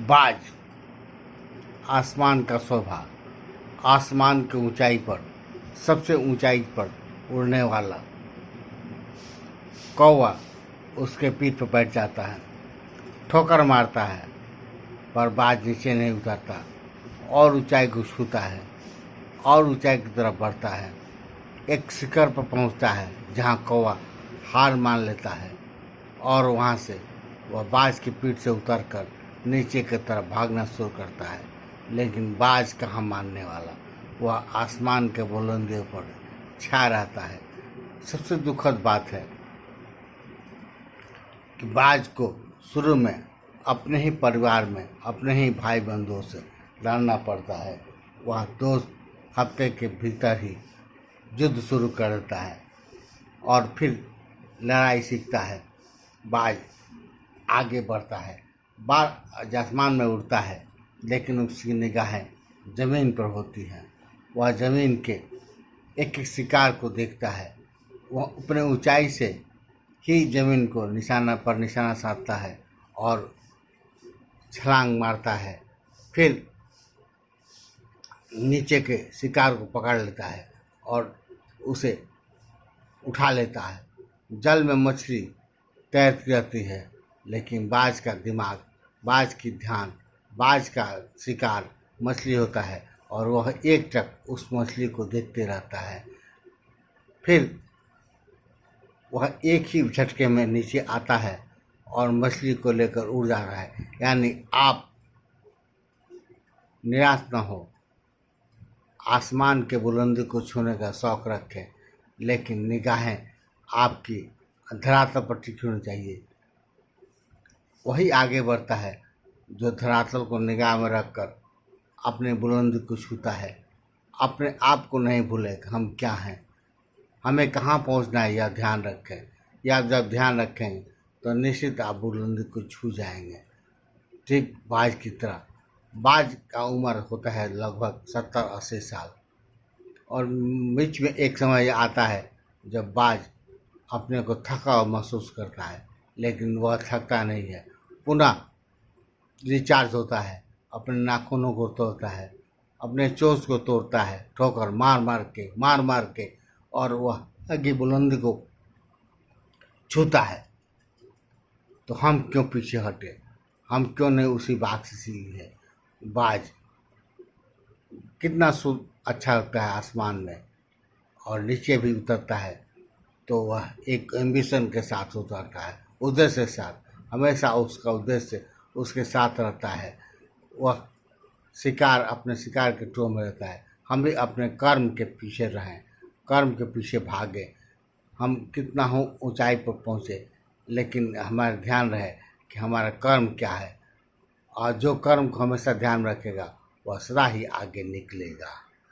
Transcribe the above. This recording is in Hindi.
बाज आसमान का शोभा, आसमान की ऊंचाई पर, सबसे ऊंचाई पर उड़ने वाला कौवा उसके पीठ पर बैठ जाता है, ठोकर मारता है पर बाज नीचे नहीं उतरता और ऊंचाई को छूता है और ऊंचाई की तरफ बढ़ता है। एक शिखर पर पहुंचता है जहां कौवा हार मान लेता है और वहां से वह बाज की पीठ से उतरकर नीचे की तरफ भागना शुरू करता है। लेकिन बाज कहाँ मानने वाला, वह आसमान के बुलंदियों पर छा रहता है। सबसे दुखद बात है कि बाज को शुरू में अपने ही परिवार में, अपने ही भाई बंधुओं से लड़ना पड़ता है। वह 2 हफ्ते के भीतर ही युद्ध शुरू कर देता है और फिर लड़ाई सीखता है। बाज आगे बढ़ता है, बाज आसमान में उड़ता है, लेकिन उसकी निगाहें ज़मीन पर होती हैं। वह ज़मीन के एक एक शिकार को देखता है। वह अपने ऊंचाई से ही ज़मीन को निशाना साधता है और छलांग मारता है। फिर नीचे के शिकार को पकड़ लेता है और उसे उठा लेता है। जल में मछली तैरती रहती है, लेकिन बाज का दिमाग, बाज की ध्यान, बाज का शिकार मछली होता है और वह एकटक उस मछली को देखते रहता है। फिर वह एक ही झटके में नीचे आता है और मछली को लेकर उड़ जा रहा है। यानी आप निराश न हो, आसमान के बुलंदी को छूने का शौक़ रखें, लेकिन निगाहें आपकी धरातल पर टिकी होनी चाहिए। वही आगे बढ़ता है जो धरातल को निगाह में रखकर अपने बुलंदी को छूता है। अपने आप को नहीं भूलेगा हम क्या हैं, हमें कहाँ पहुंचना है, यह ध्यान रखें। या जब ध्यान रखेंगे तो निश्चित आप बुलंदी को छू जाएंगे, ठीक बाज की तरह। बाज का उम्र होता है लगभग 70-80 साल और बीच में एक समय आता है जब बाज अपने को थका हुआ महसूस करता है, लेकिन वह थकता नहीं है। पुनः रिचार्ज होता है, अपने नाखूनों को तोड़ता है, अपने चोंच को तोड़ता है, ठोकर मार मार के और वह आगे बुलंदी को छूता है। तो हम क्यों पीछे हटे, हम क्यों नहीं उसी बाग से सीखे है। बाज कितना अच्छा लगता है आसमान में और नीचे भी उतरता है तो वह एक एम्बिशन के साथ उतरता है, उद्देश्य के साथ। हमेशा उसका उद्देश्य उसके साथ रहता है। वह शिकार अपने शिकार के टोह में रहता है। हम भी अपने कर्म के पीछे रहें, कर्म के पीछे भागे। हम कितना हो ऊंचाई पर पहुँचे, लेकिन हमारा ध्यान रहे कि हमारा कर्म क्या है, और जो कर्म को हमेशा ध्यान रखेगा वह सदा ही आगे निकलेगा।